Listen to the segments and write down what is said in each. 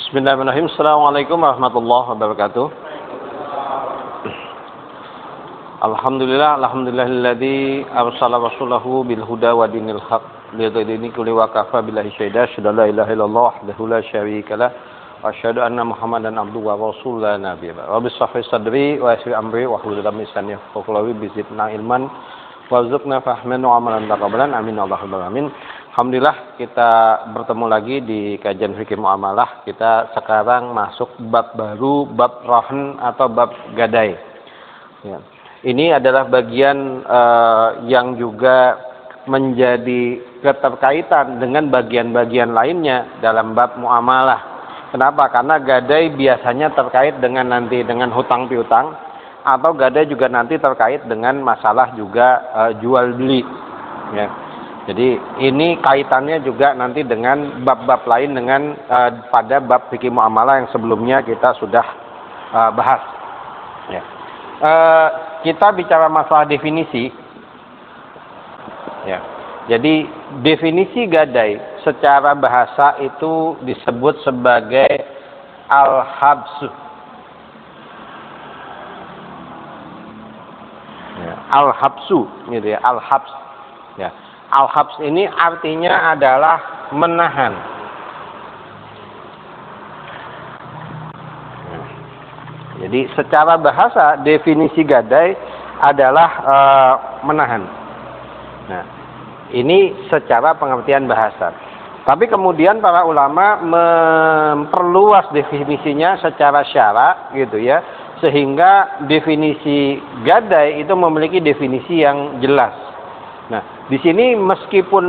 Bismillahirrahmanirrahim. Assalamualaikum warahmatullahi wabarakatuh. Alhamdulillahilladzi arsala rasulahu bil huda wa dinil haq liyudhhirahu kulli wa kafa billahi syahida asyhadu la ilaha illallah wahdahu la syarikalah wa asyhadu anna muhammadan abduhu wa rasuluhu la nabiyya ba'dahu. Rabbi shrah li sadri wa yassir amri wa hlul 'uqdatam min lisani yafqahu qawli bizidna ilman warzuqna fahman wa amalan taqabbalan amin allahumma amin. Alhamdulillah kita bertemu lagi di kajian fikih muamalah. Kita sekarang masuk bab baru, bab rahn atau bab gadai. Ya. Ini adalah bagian yang juga menjadi keterkaitan dengan bagian-bagian lainnya dalam bab muamalah. Kenapa? Karena gadai biasanya terkait dengan nanti dengan hutang piutang, atau gadai juga nanti terkait dengan masalah juga jual beli. Ya. Jadi ini kaitannya juga nanti dengan bab-bab lain dengan pada bab fikih muamalah yang sebelumnya kita sudah bahas. Ya. Kita bicara masalah definisi. Ya. Jadi definisi gadai secara bahasa itu disebut sebagai al-habsu. Ya. Al-habsu, gitu ya, al-habs. Ya. Al-habs ini artinya adalah menahan. Jadi secara bahasa definisi gadai adalah menahan. Nah, ini secara pengertian bahasa. Tapi kemudian para ulama memperluas definisinya secara syara, gitu ya, sehingga definisi gadai itu memiliki definisi yang jelas. Nah, di sini meskipun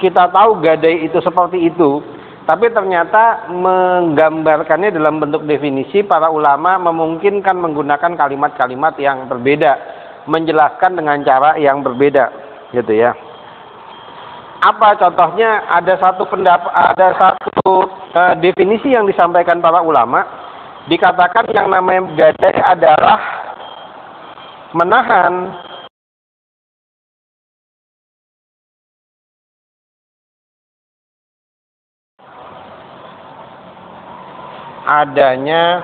kita tahu gadai itu seperti itu, tapi ternyata menggambarkannya dalam bentuk definisi, para ulama memungkinkan menggunakan kalimat-kalimat yang berbeda, menjelaskan dengan cara yang berbeda, gitu ya. Apa contohnya? Ada satu definisi yang disampaikan para ulama, dikatakan yang namanya gadai adalah menahan adanya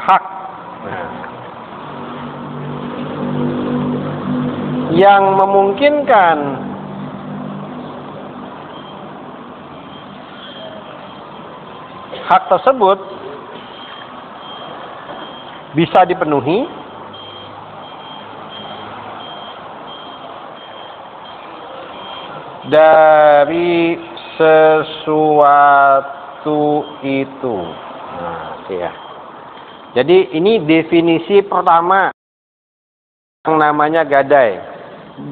hak yang memungkinkan hak tersebut bisa dipenuhi dari sesuatu itu. Nah, ya. Jadi ini definisi pertama yang namanya gadai.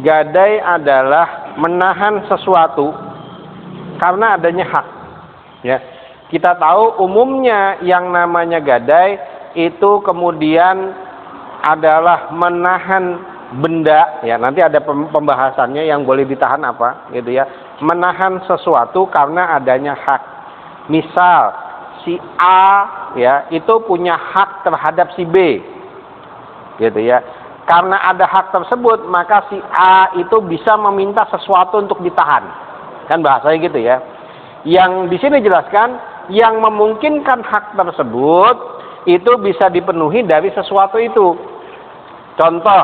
Gadai adalah menahan sesuatu karena adanya hak. Ya. Kita tahu umumnya yang namanya gadai itu kemudian adalah menahan benda, ya. Nanti ada pembahasannya yang boleh ditahan apa, gitu ya. Menahan sesuatu karena adanya hak. Misal si A, ya, itu punya hak terhadap si B, gitu ya. Karena ada hak tersebut, maka si A itu bisa meminta sesuatu untuk ditahan, kan bahasanya gitu ya. Yang di sini jelaskan, yang memungkinkan hak tersebut itu bisa dipenuhi dari sesuatu itu. Contoh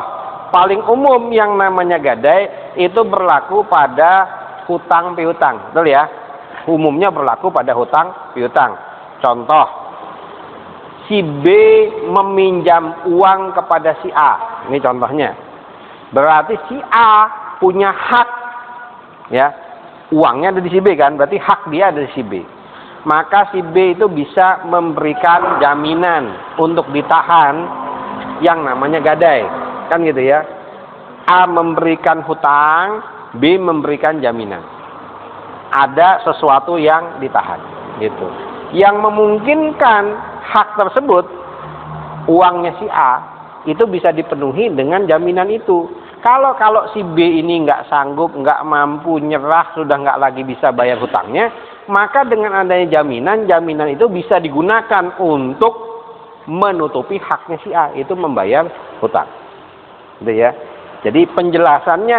paling umum yang namanya gadai itu berlaku pada hutang piutang, betul ya? Umumnya berlaku pada hutang piutang. Contoh, si B meminjam uang kepada si A. Ini contohnya. Berarti si A punya hak, ya. Uangnya ada di si B kan, berarti hak dia ada di si B. Maka si B itu bisa memberikan jaminan untuk ditahan yang namanya gadai. Kan gitu ya. A memberikan hutang, B memberikan jaminan. Ada sesuatu yang ditahan, gitu. Yang memungkinkan hak tersebut, uangnya si A itu bisa dipenuhi dengan jaminan itu. Kalau si B ini nggak sanggup, nggak mampu, nyerah, sudah nggak lagi bisa bayar hutangnya, maka dengan adanya jaminan itu bisa digunakan untuk menutupi haknya si A, itu membayar hutang, gitu ya. Jadi penjelasannya,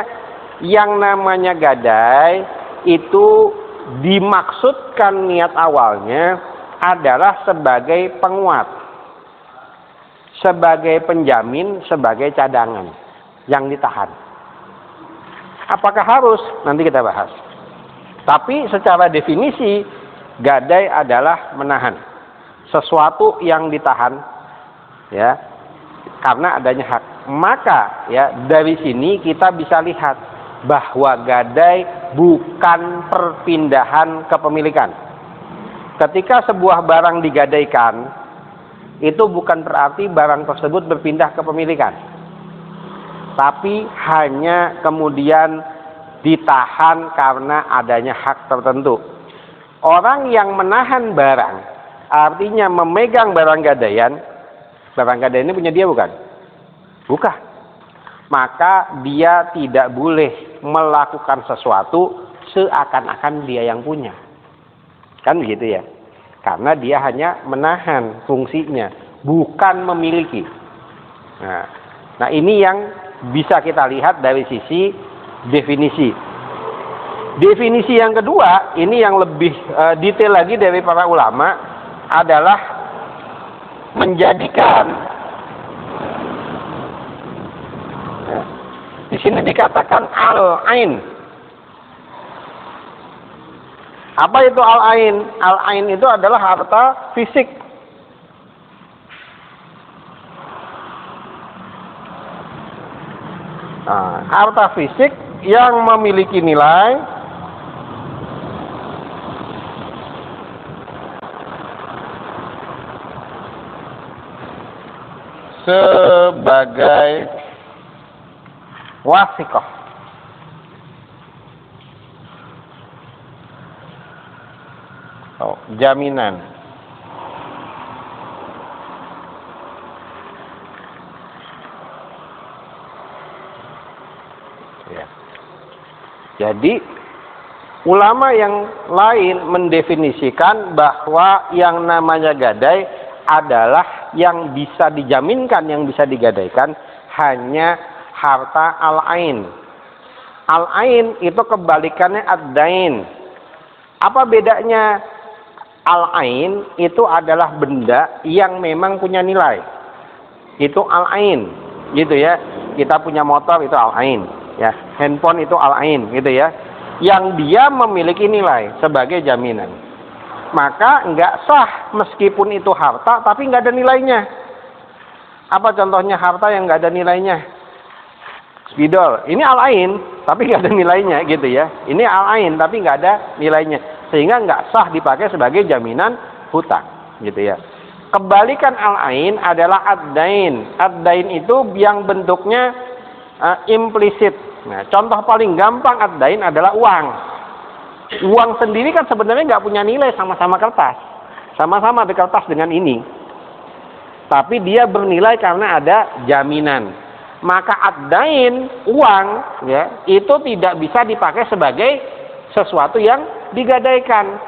yang namanya gadai itu dimaksudkan niat awalnya adalah sebagai penguat, sebagai penjamin, sebagai cadangan yang ditahan. Apakah harus? Nanti kita bahas. Tapi secara definisi, gadai adalah menahan sesuatu yang ditahan, ya, karena adanya hak. Maka ya dari sini kita bisa lihat bahwa gadai bukan perpindahan kepemilikan. Ketika sebuah barang digadaikan, itu bukan berarti barang tersebut berpindah kepemilikan, tapi hanya kemudian ditahan karena adanya hak tertentu. Orang yang menahan barang, artinya memegang barang gadaian ini punya dia bukan? Bukan. Maka dia tidak boleh melakukan sesuatu seakan-akan dia yang punya. Kan begitu ya? Karena dia hanya menahan fungsinya, bukan memiliki. Nah ini yang bisa kita lihat dari sisi definisi. Definisi yang kedua, ini yang lebih detail lagi dari para ulama, adalah menjadikan, di sini dikatakan al-ain. Apa itu al-ain? Al-ain itu adalah harta fisik. Nah, harta fisik yang memiliki nilai sebagai wasiqah. Jaminan. Ya. Jadi ulama yang lain mendefinisikan bahwa yang namanya gadai adalah yang bisa dijaminkan, yang bisa digadaikan hanya harta al-ain. Al-ain itu kebalikannya ad-dain. Apa bedanya? Al-ain itu adalah benda yang memang punya nilai. Itu al-ain, gitu ya. Kita punya motor itu al-ain, ya. Handphone itu al-ain, gitu ya. Yang dia memiliki nilai sebagai jaminan. Maka nggak sah meskipun itu harta tapi nggak ada nilainya. Apa contohnya harta yang nggak ada nilainya? Spidol, ini al-ain tapi nggak ada nilainya, gitu ya. Ini al-ain tapi nggak ada nilainya, sehingga nggak sah dipakai sebagai jaminan hutang, gitu ya. Kebalikan al-ain adalah ad-dain. Ad-dain itu yang bentuknya implisit. Nah, contoh paling gampang ad-dain adalah uang. Uang sendiri kan sebenarnya nggak punya nilai, sama-sama kertas, sama-sama ada kertas dengan ini, tapi dia bernilai karena ada jaminan. Maka ad-dain, uang, ya, itu tidak bisa dipakai sebagai sesuatu yang digadaikan.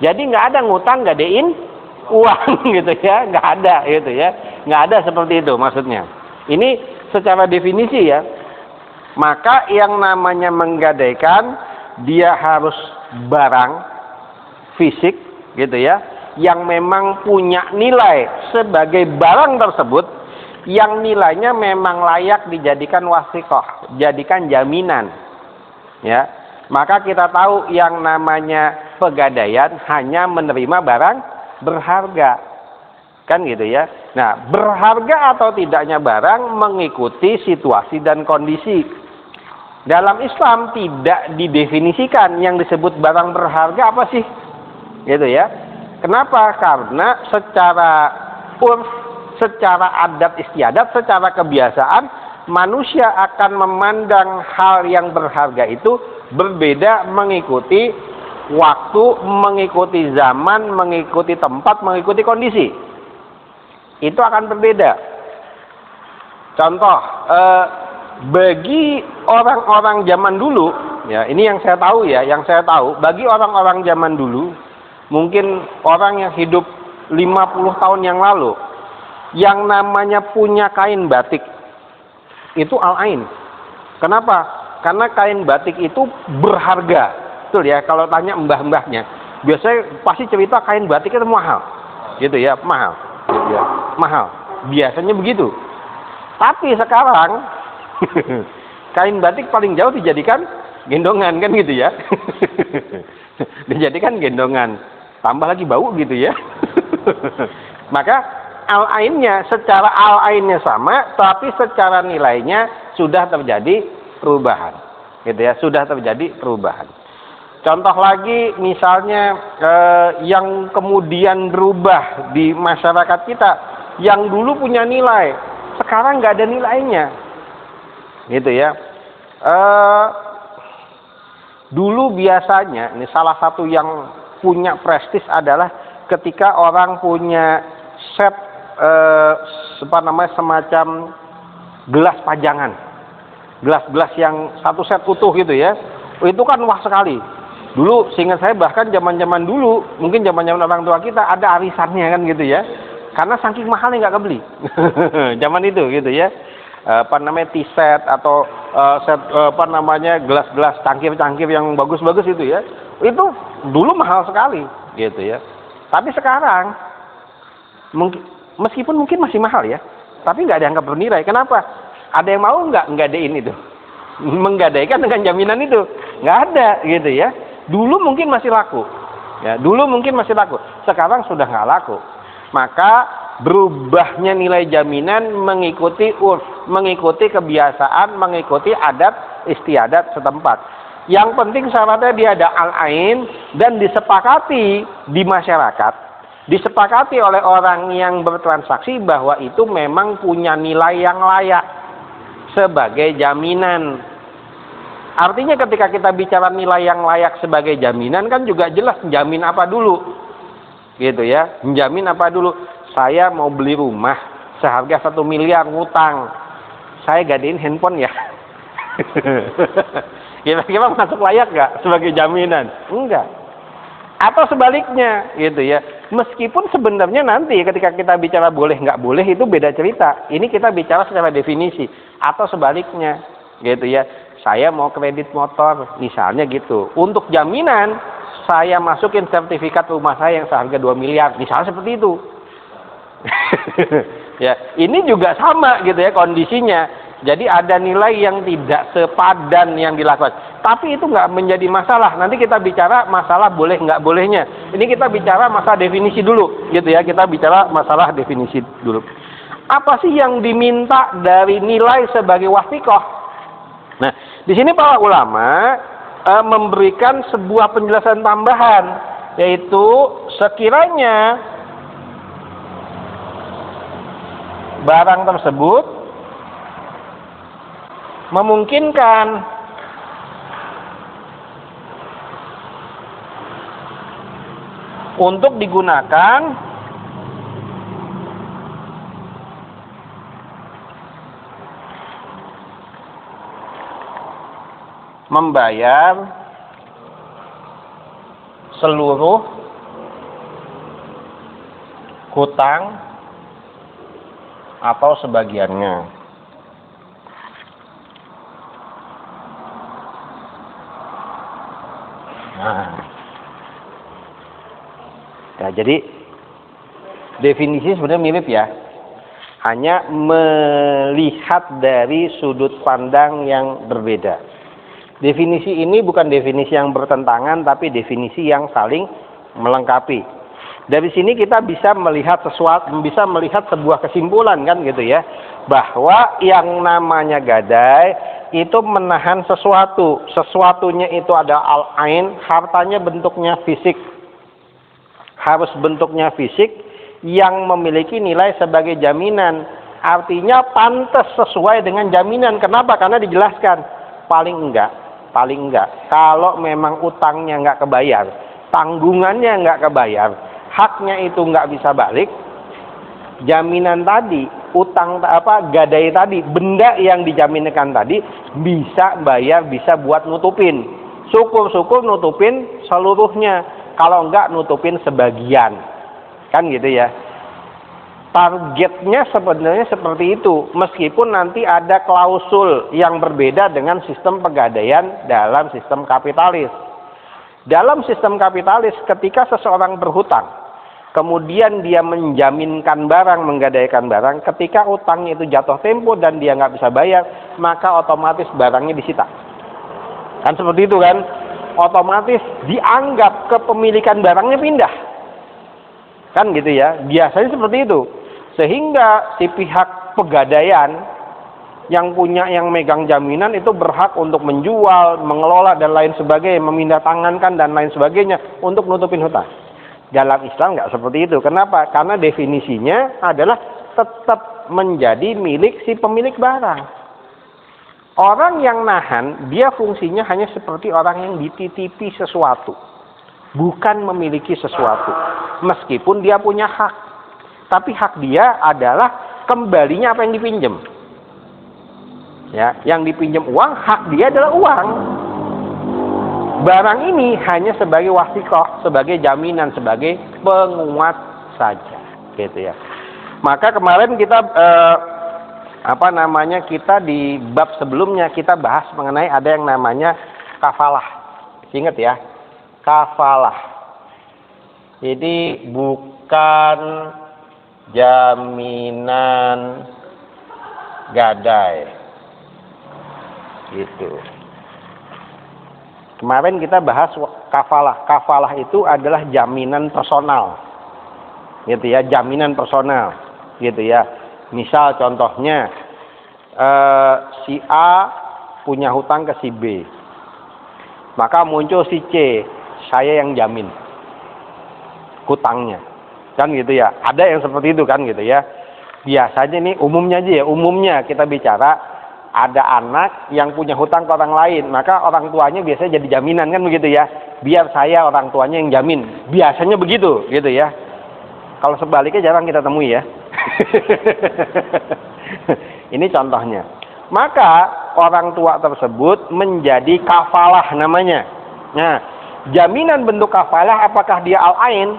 Jadi nggak ada ngutang gadein uang, gitu ya, nggak ada, gitu ya, nggak ada seperti itu maksudnya. Ini secara definisi ya. Maka yang namanya menggadaikan, dia harus barang fisik, gitu ya, yang memang punya nilai sebagai barang tersebut, yang nilainya memang layak dijadikan wasiqah, jadikan jaminan, ya. Maka kita tahu yang namanya pegadaian hanya menerima barang berharga, kan gitu ya. Nah, berharga atau tidaknya barang mengikuti situasi dan kondisi. Dalam Islam tidak didefinisikan yang disebut barang berharga apa sih, gitu ya. Kenapa? Karena secara urf, secara adat istiadat, secara kebiasaan, manusia akan memandang hal yang berharga itu berbeda mengikuti waktu, mengikuti zaman, mengikuti tempat, mengikuti kondisi. Itu akan berbeda. Contoh, bagi orang-orang zaman dulu, ya ini yang saya tahu ya, bagi orang-orang zaman dulu, mungkin orang yang hidup 50 tahun yang lalu, yang namanya punya kain batik itu al-ain. Kenapa? Karena kain batik itu berharga. betul ya, kalau tanya mbah-mbahnya, biasanya pasti cerita kain batik itu mahal, gitu ya, mahal, gitu ya, mahal. Biasanya begitu. Tapi sekarang kain batik paling jauh dijadikan gendongan kan gitu ya. Dijadikan gendongan, tambah lagi bau gitu ya. Maka al-ainnya, secara al-ainnya sama, tapi secara nilainya sudah terjadi perubahan, gitu ya, sudah terjadi perubahan. Contoh lagi misalnya yang kemudian berubah di masyarakat kita, yang dulu punya nilai, sekarang nggak ada nilainya, gitu ya. Dulu biasanya, ini salah satu yang punya prestis adalah ketika orang punya set semacam gelas pajangan, gelas-gelas yang satu set utuh gitu ya, itu kan wah sekali. Dulu seingat saya bahkan zaman-zaman dulu, mungkin zaman-zaman orang tua kita ada arisannya kan gitu ya, karena saking mahalnya nggak kebeli. Zaman itu gitu ya, tea set atau set gelas-gelas cangkir-cangkir yang bagus-bagus itu ya, itu dulu mahal sekali gitu ya. Tapi sekarang meskipun mungkin masih mahal ya, tapi nggak dianggap bernilai. Kenapa? Ada yang mau nggak nggadein itu, menggadaikan dengan jaminan itu? Nggak ada gitu ya. Dulu mungkin masih laku ya, dulu mungkin masih laku, sekarang sudah nggak laku. Maka berubahnya nilai jaminan mengikuti urf, mengikuti kebiasaan, mengikuti adat istiadat setempat. Yang penting syaratnya dia ada al-ain dan disepakati di masyarakat, disepakati oleh orang yang bertransaksi bahwa itu memang punya nilai yang layak sebagai jaminan. Artinya ketika kita bicara nilai yang layak sebagai jaminan kan juga jelas jamin apa dulu, gitu ya. Menjamin apa dulu? Saya mau beli rumah seharga 1 miliar ngutang, saya gadein handphone ya. Kira-kira masuk layak nggak sebagai jaminan? Enggak. Atau sebaliknya, gitu ya. Meskipun sebenarnya nanti ketika kita bicara boleh nggak boleh itu beda cerita. Ini kita bicara secara definisi. Atau sebaliknya, gitu ya. Saya mau kredit motor, misalnya gitu. Untuk jaminan, saya masukin sertifikat rumah saya yang seharga 2 miliar, misalnya seperti itu. Ya, ini juga sama gitu ya kondisinya. Jadi ada nilai yang tidak sepadan yang dilakukan. Tapi itu nggak menjadi masalah. Nanti kita bicara masalah boleh nggak bolehnya. Ini kita bicara masalah definisi dulu, gitu ya. Kita bicara masalah definisi dulu. Apa sih yang diminta dari nilai sebagai wasiqah? Nah, di sini para ulama memberikan sebuah penjelasan tambahan, yaitu sekiranya barang tersebut memungkinkan untuk digunakan membayar seluruh hutang atau sebagiannya. Nah, jadi definisi sebenarnya mirip ya, hanya melihat dari sudut pandang yang berbeda. Definisi ini bukan definisi yang bertentangan, tapi definisi yang saling melengkapi. Dari sini kita bisa melihat sebuah kesimpulan kan gitu ya, bahwa yang namanya gadai itu menahan sesuatu, sesuatunya itu ada al-ain, hartanya bentuknya fisik, harus bentuknya fisik yang memiliki nilai sebagai jaminan. Artinya pantas sesuai dengan jaminan. Kenapa? Karena dijelaskan paling enggak kalau memang utangnya nggak kebayar, tanggungannya nggak kebayar, haknya itu nggak bisa balik, jaminan tadi, gadai tadi, benda yang dijaminkan tadi bisa bayar, bisa buat nutupin. Syukur-syukur nutupin seluruhnya, kalau nggak nutupin sebagian, kan gitu ya. Targetnya sebenarnya seperti itu, meskipun nanti ada klausul yang berbeda dengan sistem pegadaian dalam sistem kapitalis. Dalam sistem kapitalis, ketika seseorang berhutang, kemudian dia menjaminkan barang, menggadaikan barang, ketika utangnya itu jatuh tempo dan dia nggak bisa bayar, maka otomatis barangnya disita. Kan seperti itu kan? Otomatis dianggap kepemilikan barangnya pindah. Kan gitu ya? Biasanya seperti itu. Sehingga si pihak pegadaian yang megang jaminan itu berhak untuk menjual, mengelola dan lain sebagainya, memindah tangankan dan lain sebagainya untuk nutupin hutang. Dalam Islam nggak seperti itu. Kenapa? Karena definisinya adalah tetap menjadi milik si pemilik barang. Orang yang nahan, dia fungsinya hanya seperti orang yang dititipi sesuatu, bukan memiliki sesuatu. Meskipun dia punya hak, tapi hak dia adalah kembalinya apa yang dipinjam. Ya, yang dipinjam uang, hak dia adalah uang. Barang ini hanya sebagai wasiqah, sebagai jaminan, sebagai penguat saja, gitu ya. Maka kemarin kita kita di bab sebelumnya kita bahas mengenai ada yang namanya kafalah. Ingat ya, kafalah. Jadi bukan jaminan gadai. Gitu. Kemarin kita bahas kafalah. Kafalah itu adalah jaminan personal. Gitu ya, jaminan personal. Gitu ya. Misal contohnya si A punya hutang ke si B. Maka muncul si C, saya yang jamin hutangnya. Kan gitu ya. Ada yang seperti itu kan gitu ya. Biasanya nih umumnya aja ya, umumnya kita bicara ada anak yang punya hutang ke orang lain, maka orang tuanya biasanya jadi jaminan kan begitu ya. Biar saya orang tuanya yang jamin. Biasanya begitu, gitu ya. Kalau sebaliknya jarang kita temui ya. Ini contohnya. Maka orang tua tersebut menjadi kafalah namanya. Nah, jaminan bentuk kafalah apakah dia al-ain?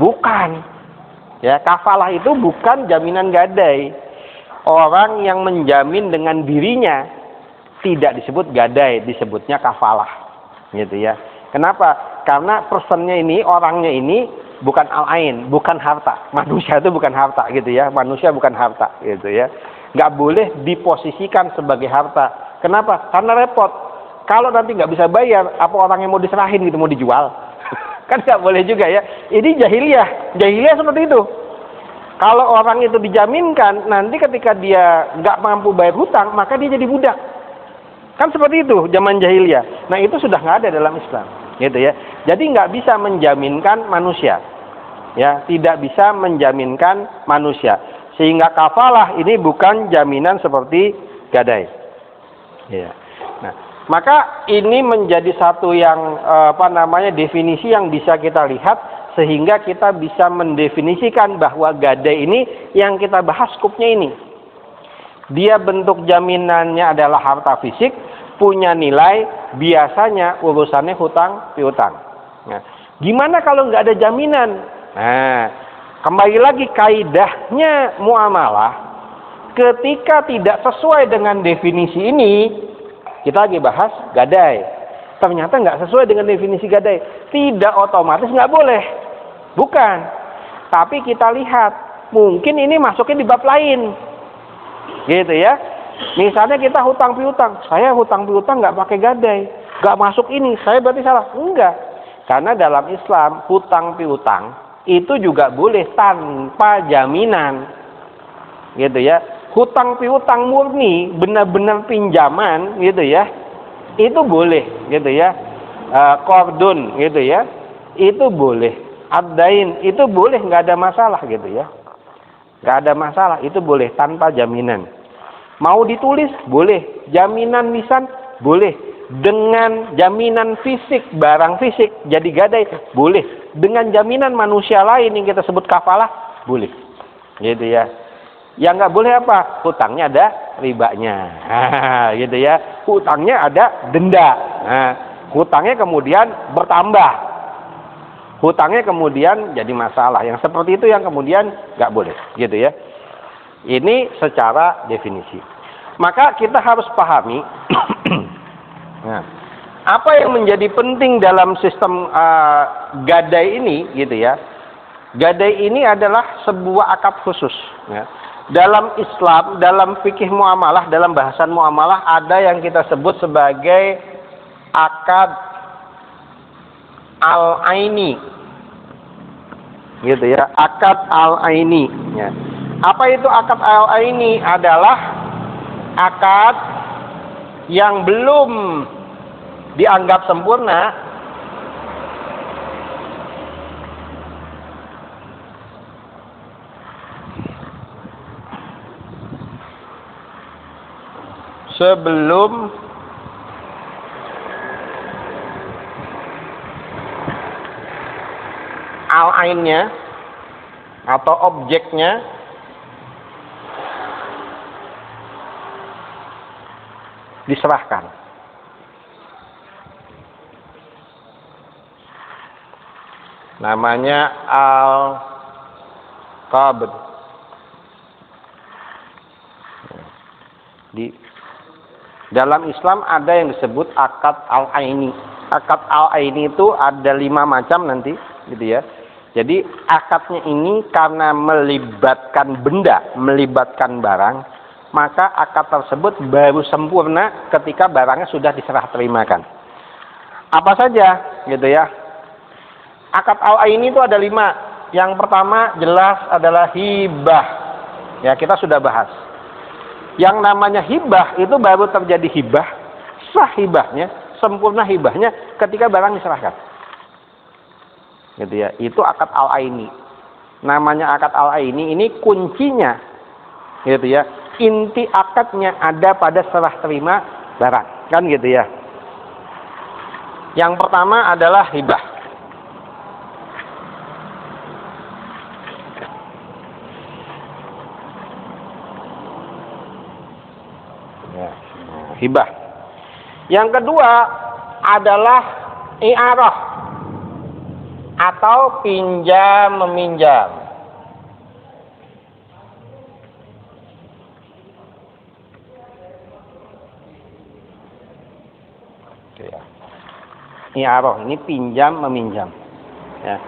Bukan. Ya, kafalah itu bukan jaminan gadai. Orang yang menjamin dengan dirinya tidak disebut gadai, disebutnya kafalah, gitu ya. Kenapa? Karena personnya ini, orangnya ini bukan al-ain, bukan harta. Manusia itu bukan harta, gitu ya. Manusia bukan harta, gitu ya. Nggak boleh diposisikan sebagai harta. Kenapa? Karena repot. Kalau nanti nggak bisa bayar, apa orang yang mau diserahin gitu, mau dijual? Kan nggak boleh juga ya. Ini jahiliyah. Jahiliyah seperti itu. Kalau orang itu dijaminkan, nanti ketika dia nggak mampu bayar hutang, maka dia jadi budak. Kan seperti itu zaman jahiliyah. Nah itu sudah nggak ada dalam Islam, gitu ya. Jadi nggak bisa menjaminkan manusia, ya, tidak bisa menjaminkan manusia. Sehingga kafalah ini bukan jaminan seperti gadai. Ya. Nah, maka ini menjadi satu yang definisi yang bisa kita lihat. Sehingga kita bisa mendefinisikan bahwa gadai ini yang kita bahas skupnya ini. Dia bentuk jaminannya adalah harta fisik, punya nilai, biasanya urusannya hutang piutang. Nah, gimana kalau nggak ada jaminan? Nah, kembali lagi kaidahnya muamalah, ketika tidak sesuai dengan definisi ini, kita lagi bahas gadai. Ternyata nggak sesuai dengan definisi gadai, tidak otomatis nggak boleh, bukan. Tapi kita lihat, mungkin ini masuknya di bab lain, gitu ya. Misalnya kita hutang piutang, saya hutang piutang nggak pakai gadai, nggak masuk ini, saya berarti salah? Enggak, karena dalam Islam hutang piutang itu juga boleh tanpa jaminan, gitu ya. Hutang piutang murni, benar-benar pinjaman, gitu ya. Itu boleh, gitu ya. Qardun, gitu ya, itu boleh. Ad-dain itu boleh, nggak ada masalah, gitu ya. Nggak ada masalah, itu boleh tanpa jaminan. Mau ditulis boleh, jaminan lisan boleh, dengan jaminan fisik, barang fisik jadi gadai boleh, dengan jaminan manusia lain yang kita sebut kafalah boleh, gitu ya. Yang nggak boleh apa? Hutangnya ada ribanya, gitu ya. Hutangnya ada denda. Nah, hutangnya kemudian bertambah. Hutangnya kemudian jadi masalah. Yang seperti itu yang kemudian nggak boleh, gitu ya. Ini secara definisi. Maka kita harus pahami. Nah, Apa yang menjadi penting dalam sistem gadai ini, gitu ya? Gadai ini adalah sebuah akad khusus. Ya. Dalam Islam, dalam fikih muamalah, dalam bahasan muamalah ada yang kita sebut sebagai akad al-aini, gitu ya, akad al-aini. Ya. Apa itu akad al-aini? Adalah akad yang belum dianggap sempurna, sebelum al-ainnya atau objeknya diserahkan. Namanya al-qabd. Di dalam Islam ada yang disebut akad al-aini. Akad al-aini itu ada 5 macam nanti, gitu ya. Jadi akadnya ini karena melibatkan benda, melibatkan barang, maka akad tersebut baru sempurna ketika barangnya sudah diserah terimakan. Apa saja, gitu ya. Akad al-aini itu ada 5. Yang pertama jelas adalah hibah. Ya, kita sudah bahas. Yang namanya hibah itu baru terjadi hibah, sah hibahnya, sempurna hibahnya ketika barang diserahkan. Gitu ya. Itu akad al-aini. Namanya akad al-aini, ini kuncinya, gitu ya. Inti akadnya ada pada serah terima barang, kan gitu ya. Yang pertama adalah hibah. Hibah. Yang kedua adalah i'arah atau pinjam meminjam. I'arah ini pinjam meminjam. Ya.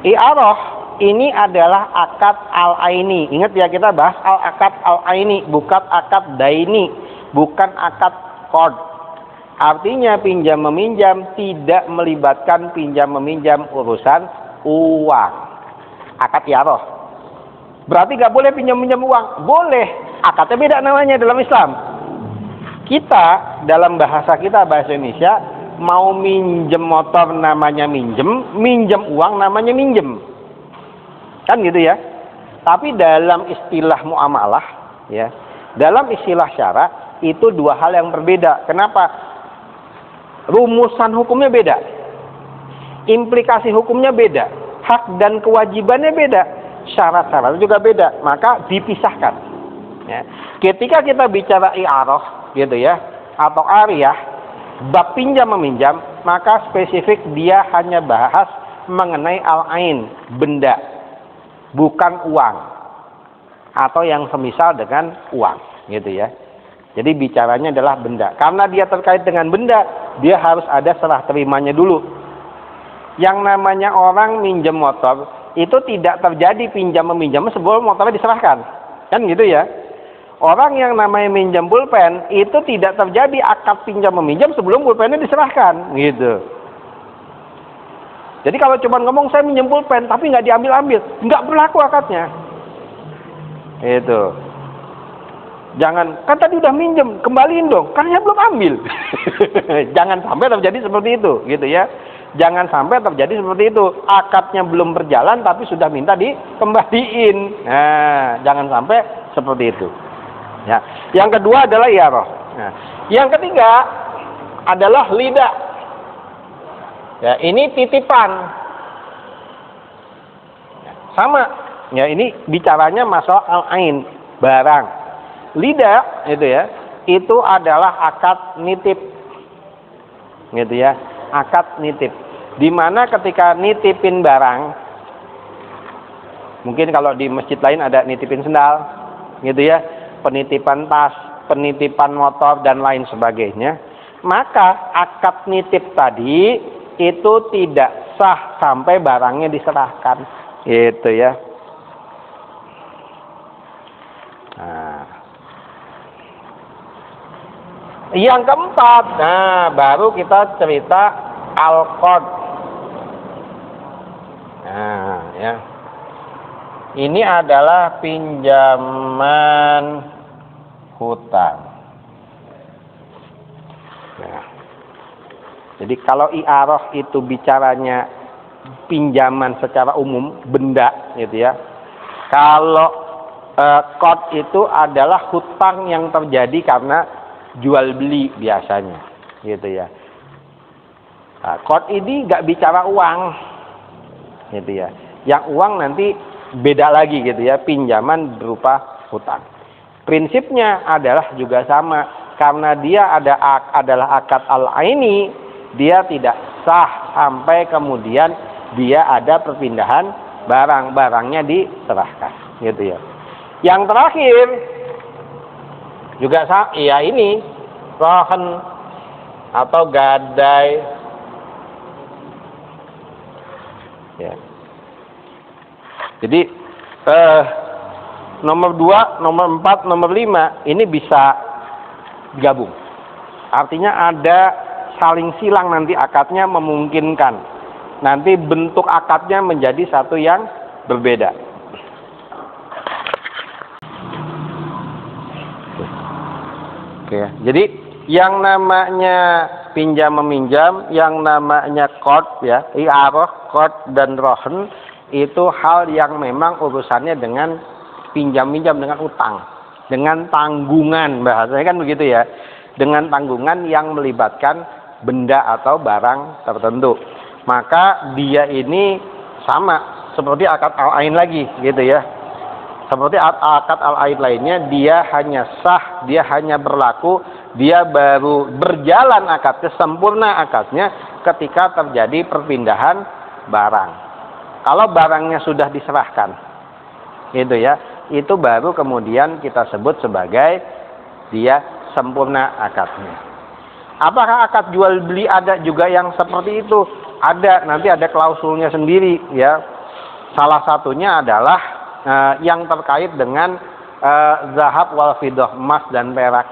I'arah ini adalah akad al-aini. Ingat ya, kita bahas akad al-aini, bukan akad daini, bukan akad qard. Artinya pinjam meminjam tidak melibatkan pinjam meminjam urusan uang. Akad i'arah. Berarti nggak boleh pinjam meminjam uang? Boleh. Akadnya beda namanya dalam Islam. Kita dalam bahasa kita, bahasa Indonesia, mau minjem motor namanya minjem, minjem uang namanya minjem. Kan gitu ya. Tapi dalam istilah muamalah, ya, dalam istilah syara itu 2 hal yang berbeda. Kenapa? Rumusan hukumnya beda, implikasi hukumnya beda, hak dan kewajibannya beda, syarat-syaratnya juga beda, maka dipisahkan. Ya. Ketika kita bicara i'arah, gitu ya, atau ariyah, bab pinjam meminjam, maka spesifik dia hanya bahas mengenai al-ain, benda, bukan uang atau yang semisal dengan uang, gitu ya. Jadi bicaranya adalah benda. Karena dia terkait dengan benda, dia harus ada serah terimanya dulu. Yang namanya orang minjem motor, itu tidak terjadi pinjam meminjam sebelum motornya diserahkan. Kan gitu ya. Orang yang namanya minjem pulpen, itu tidak terjadi akad pinjam meminjam sebelum pulpennya diserahkan. Gitu. Jadi kalau cuma ngomong saya minjem pulpen, tapi nggak diambil-ambil, nggak berlaku akadnya. Itu. Jangan, kan tadi udah minjem, kembaliin dong, kan saya belum ambil. Jangan sampai terjadi seperti itu, gitu ya. Jangan sampai terjadi seperti itu. Akadnya belum berjalan, tapi sudah minta dikembaliin. Nah, jangan sampai seperti itu. Ya. Yang kedua adalah i'arah. Nah, yang ketiga adalah lidah. Ya, ini titipan. Sama. Ya, ini bicaranya masalah al-ain, barang. Lidah itu ya, itu adalah akad nitip, gitu ya, akad nitip. Dimana ketika nitipin barang, mungkin kalau di masjid lain ada nitipin sendal, gitu ya, penitipan tas, penitipan motor dan lain sebagainya. maka akad nitip tadi itu tidak sah sampai barangnya diserahkan. Gitu ya. Nah. Yang keempat, baru kita cerita al-qard. Nah, ya. Ini adalah pinjaman hutang. Nah. Jadi kalau i'arah itu bicaranya pinjaman secara umum, benda gitu ya. Kalau qard itu adalah hutang yang terjadi karena jual beli biasanya, gitu ya. Nah, qard ini nggak bicara uang, gitu ya. Yang uang nanti beda lagi, gitu ya. Pinjaman berupa hutang. Prinsipnya adalah juga sama, karena dia adalah akad al-aini, dia tidak sah sampai kemudian dia ada perpindahan barangnya diserahkan, gitu ya. Yang terakhir juga ya ini rohan atau gadai, ya. Jadi nomor 2, nomor 4, nomor 5 ini bisa gabung. Artinya ada saling silang nanti akadnya, memungkinkan nanti bentuk akadnya menjadi satu yang berbeda. Oke, jadi yang namanya pinjam meminjam, yang namanya qard ya, i'arah, qard dan rohan itu hal yang memang urusannya dengan pinjam minjam, dengan utang, dengan tanggungan, bahasanya kan begitu ya, dengan tanggungan yang melibatkan benda atau barang tertentu. Maka dia ini sama seperti akad al-ain lagi, gitu ya. Seperti akad al-ain lainnya, dia hanya sah, dia hanya berlaku, dia baru berjalan akadnya, sempurna akadnya ketika terjadi perpindahan barang. Kalau barangnya sudah diserahkan, gitu ya, itu baru kemudian kita sebut sebagai dia sempurna akadnya. Apakah akad jual beli ada juga yang seperti itu? Ada, nanti ada klausulnya sendiri ya. Salah satunya adalah yang terkait dengan zahab wal fiddah, emas dan perak,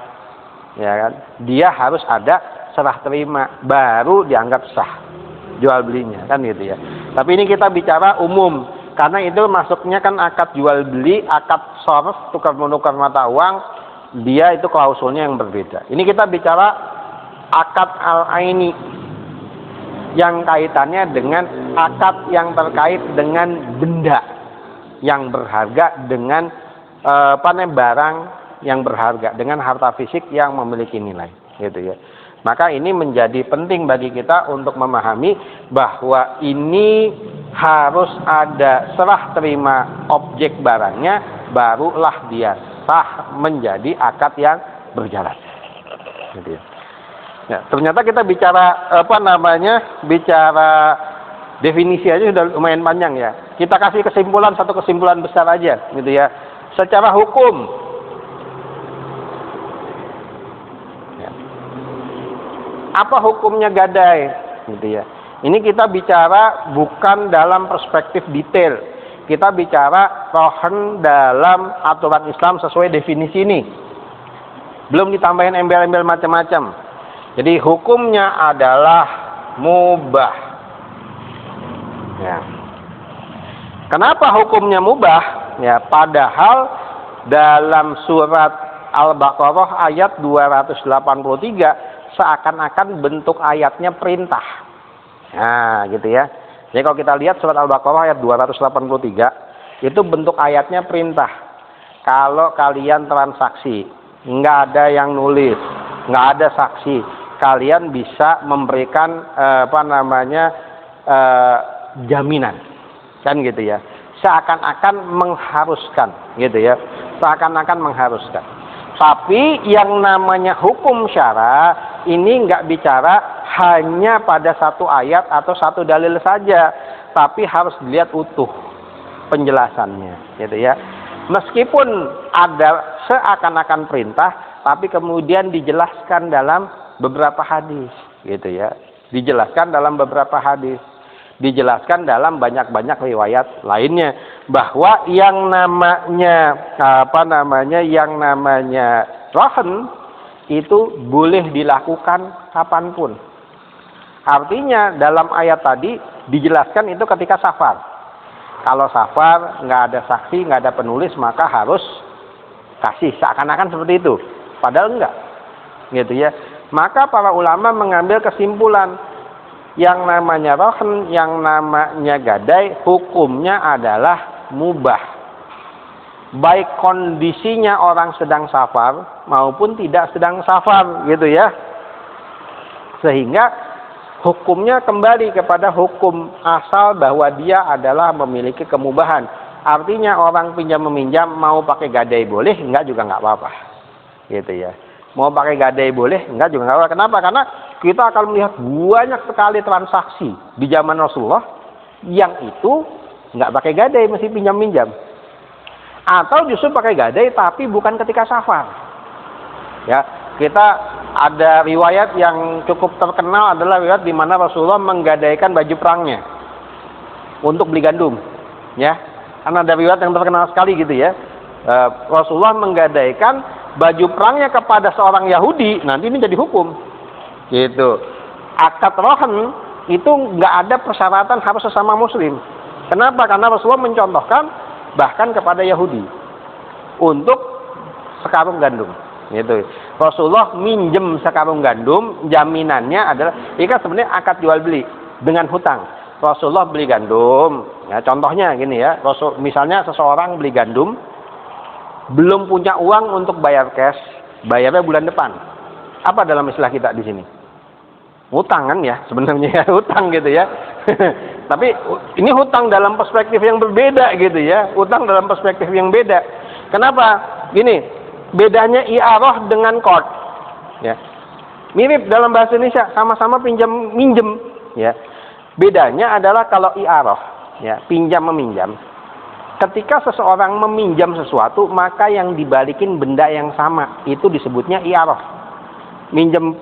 ya kan? Dia harus ada serah terima baru dianggap sah jual belinya, kan gitu ya. Tapi ini kita bicara umum, karena itu masuknya kan akad jual beli, akad shorf, tukar menukar mata uang, dia itu klausulnya yang berbeda. Ini kita bicara akad al-aini yang kaitannya dengan akad yang terkait dengan benda yang berharga, dengan barang yang berharga, dengan harta fisik yang memiliki nilai, gitu ya. Maka ini menjadi penting bagi kita untuk memahami bahwa ini harus ada serah terima objek barangnya, barulah dia sah menjadi akad yang berjalan. Gitu ya. Ya, ternyata kita bicara bicara definisi aja sudah lumayan panjang ya. Kita kasih kesimpulan, satu kesimpulan besar aja, gitu ya. Secara hukum, ya, apa hukumnya gadai, gitu ya. Ini kita bicara bukan dalam perspektif detail. Kita bicara rohan dalam aturan Islam sesuai definisi ini. Belum ditambahin embel-embel macam-macam. Jadi hukumnya adalah mubah. Ya. Kenapa hukumnya mubah? Ya, padahal dalam surat Al-Baqarah ayat 283 seakan-akan bentuk ayatnya perintah. Nah, gitu ya. Jadi kalau kita lihat surat Al-Baqarah ayat 283, itu bentuk ayatnya perintah. Kalau kalian transaksi, nggak ada yang nulis, nggak ada saksi, kalian bisa memberikan jaminan, kan gitu ya. Seakan-akan mengharuskan, gitu ya. Seakan-akan mengharuskan. Tapi yang namanya hukum syara ini nggak bicara hanya pada satu ayat atau satu dalil saja, tapi harus dilihat utuh penjelasannya, gitu ya. Meskipun ada seakan-akan perintah, tapi kemudian dijelaskan dalam beberapa hadis, gitu ya. Dijelaskan dalam beberapa hadis, dijelaskan dalam banyak-banyak riwayat lainnya bahwa yang namanya rohen itu boleh dilakukan kapanpun. Artinya dalam ayat tadi dijelaskan itu ketika safar. Kalau safar nggak ada saksi, nggak ada penulis, maka harus kasih, seakan-akan seperti itu. Padahal enggak, gitu ya. Maka para ulama mengambil kesimpulan yang namanya rohen, yang namanya gadai, hukumnya adalah mubah. Baik kondisinya orang sedang safar maupun tidak sedang safar, gitu ya. Sehingga hukumnya kembali kepada hukum asal bahwa dia adalah memiliki kemubahan. Artinya orang pinjam meminjam mau pakai gadai boleh, enggak juga enggak apa-apa. Gitu ya. Mau pakai gadai boleh, enggak juga enggak apa-apa. Kenapa? Karena kita akan melihat banyak sekali transaksi di zaman Rasulullah yang itu enggak pakai gadai, mesti pinjam-minjam. Atau justru pakai gadai tapi bukan ketika safar. Ya, kita ada riwayat yang cukup terkenal adalah riwayat di mana Rasulullah menggadaikan baju perangnya untuk beli gandum, ya. Karena ada riwayat yang terkenal sekali gitu ya. Rasulullah menggadaikan baju perangnya kepada seorang Yahudi, nanti ini jadi hukum. Gitu. Akad rohen itu nggak ada persyaratan harus sesama muslim. Kenapa? Karena Rasulullah mencontohkan bahkan kepada Yahudi untuk sekarung gandum. Gitu. Rasulullah minjem sekarung gandum, jaminannya adalah ini kan sebenarnya akad jual beli dengan hutang. Rasulullah beli gandum, ya contohnya gini ya, misalnya seseorang beli gandum, belum punya uang untuk bayar cash, bayarnya bulan depan. Apa dalam istilah kita di sini? Hutang kan ya, sebenarnya ya, hutang gitu ya. Tapi ini hutang dalam perspektif yang berbeda gitu ya, hutang dalam perspektif yang beda. Kenapa? Gini, bedanya i'arah dengan qard. Ya. Mirip dalam bahasa Indonesia, sama-sama pinjam minjem, ya. Bedanya adalah kalau i'arah, ya, pinjam meminjam. Ketika seseorang meminjam sesuatu, maka yang dibalikin benda yang sama, itu disebutnya i'arah. Minjem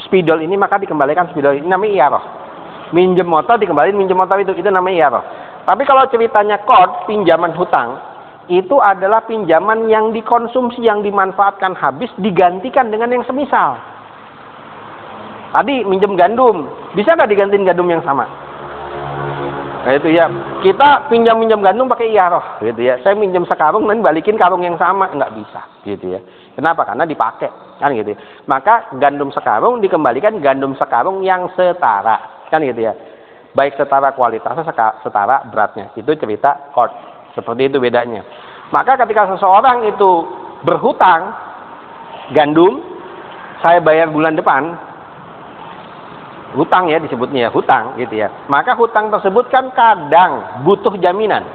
spidol ini maka dikembalikan spidol ini, namanya i'arah. Minjem motor dikembalikan minjem motor itu namanya i'arah. Tapi kalau ceritanya qard, pinjaman hutang, itu adalah pinjaman yang dikonsumsi, yang dimanfaatkan habis, digantikan dengan yang semisal. Tadi minjem gandum, bisa nggak digantiin gandum yang sama? Nah itu ya, kita pinjam gandum pakai i'arah, gitu ya. Saya minjem sekarung dan balikin karung yang sama, nggak bisa, gitu ya. Kenapa? Karena dipakai, kan gitu. Ya. Maka gandum sekarung dikembalikan gandum sekarung yang setara, kan gitu ya. Baik setara kualitasnya, setara beratnya. Itu cerita qard. Seperti itu bedanya. Maka ketika seseorang itu berhutang gandum, saya bayar bulan depan, hutang ya disebutnya ya, hutang gitu ya. Maka hutang tersebut kan kadang butuh jaminan.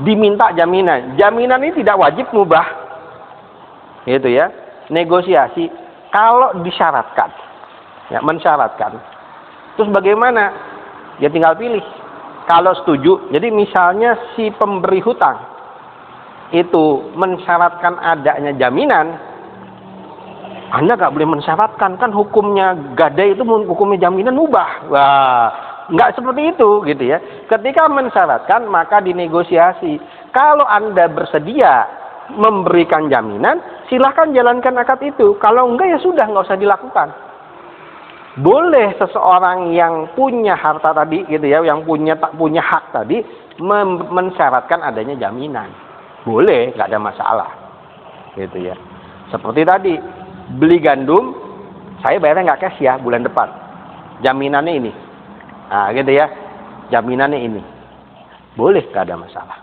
Diminta jaminan. Jaminan ini tidak wajib mubah. Gitu ya. Negosiasi kalau disyaratkan. Ya, mensyaratkan. Terus bagaimana? Ya tinggal pilih. Kalau setuju, jadi misalnya si pemberi hutang itu mensyaratkan adanya jaminan, Anda nggak boleh mensyaratkan, kan hukumnya gadai itu hukumnya jaminan mubah. Wah, nggak seperti itu gitu ya. Ketika mensyaratkan maka dinegosiasi. Kalau Anda bersedia memberikan jaminan, silahkan jalankan akad itu. Kalau enggak ya sudah, nggak usah dilakukan. Boleh seseorang yang punya harta tadi gitu ya, yang punya hak tadi mensyaratkan adanya jaminan. Boleh, nggak ada masalah. Gitu ya. Seperti tadi, beli gandum, saya bayarnya nggak cash ya bulan depan. Jaminannya ini. Nah, gitu ya. Jaminannya ini. Boleh, nggak ada masalah.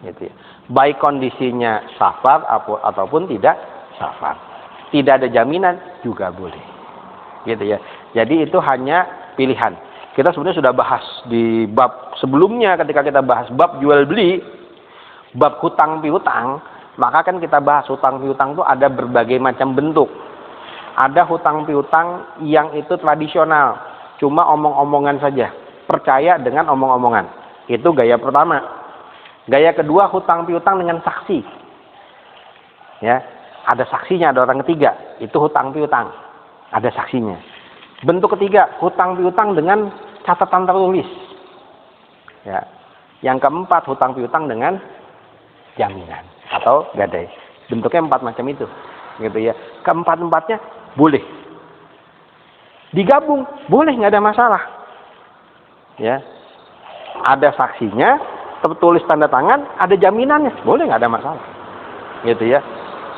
Gitu ya. Baik kondisinya safar ataupun tidak safar. Tidak ada jaminan juga boleh. Gitu ya. Jadi itu hanya pilihan. Kita sebenarnya sudah bahas di bab sebelumnya ketika kita bahas bab jual beli, bab hutang piutang, maka kan kita bahas hutang piutang itu ada berbagai macam bentuk. Ada hutang piutang yang itu tradisional, cuma omong-omongan saja, percaya dengan omong-omongan. Itu gaya pertama. Gaya kedua, hutang piutang dengan saksi. Ya, ada saksinya, ada orang ketiga, itu hutang piutang. ada saksinya. Bentuk ketiga, hutang piutang dengan catatan tertulis. Ya. Yang keempat, hutang piutang dengan jaminan atau gadai. Bentuknya 4 macam itu, gitu ya. Keempat-empatnya boleh digabung, boleh, nggak ada masalah. Ya, ada saksinya, tertulis tanda tangan, ada jaminannya, boleh, nggak ada masalah. Gitu ya.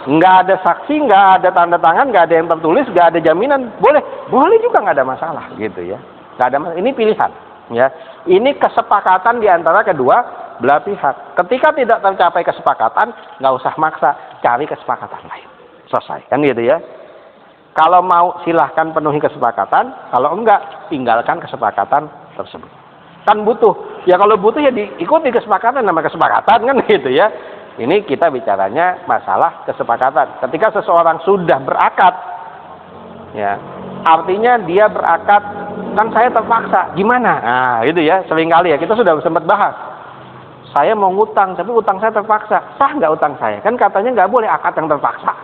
Nggak ada saksi, nggak ada tanda tangan, nggak ada yang tertulis, nggak ada jaminan, boleh, boleh juga, nggak ada masalah. Gitu ya. Nggak ada masalah. Ini pilihan. Ya, ini kesepakatan di antara kedua belah pihak. Ketika tidak tercapai kesepakatan, nggak usah maksa, cari kesepakatan lain. Selesai, kan gitu ya. Kalau mau silahkan penuhi kesepakatan, kalau enggak tinggalkan kesepakatan tersebut. Kan butuh, ya kalau butuh ya diikuti kesepakatan, nama kesepakatan kan gitu ya. Ini kita bicaranya masalah kesepakatan. Ketika seseorang sudah berakad, ya artinya dia berakad, kan saya terpaksa, gimana? Nah, itu ya, seringkali ya, kita sudah sempat bahas. Saya mau ngutang, tapi utang saya terpaksa. Sah nggak utang saya? Kan katanya nggak boleh akad yang terpaksa.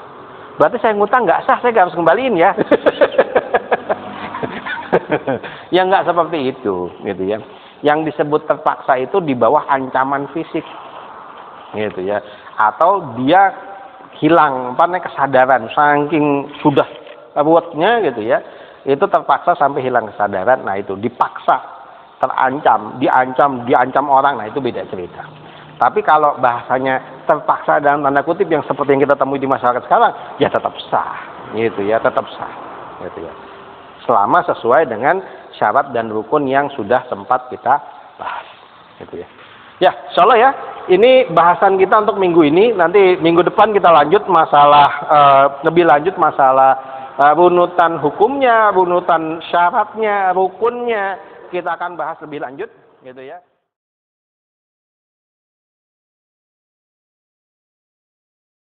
Berarti saya ngutang nggak sah, saya nggak harus kembaliin ya. Ya nggak seperti itu, gitu ya. Yang disebut terpaksa itu di bawah ancaman fisik, gitu ya. Atau dia hilang, kesadaran, saking sudah ruwetnya, gitu ya. Itu terpaksa sampai hilang kesadaran, nah itu dipaksa, terancam, diancam orang, nah itu beda cerita. Tapi kalau bahasanya terpaksa dalam tanda kutip yang seperti yang kita temui di masyarakat sekarang, ya tetap sah, gitu ya, tetap sah, gitu ya. Selama sesuai dengan syarat dan rukun yang sudah sempat kita bahas, gitu ya. Ya, insya Allah ya, ini bahasan kita untuk minggu ini. Nanti minggu depan kita lanjut masalah, lebih lanjut masalah runutan hukumnya, runutan syaratnya, rukunnya, kita akan bahas lebih lanjut, gitu ya.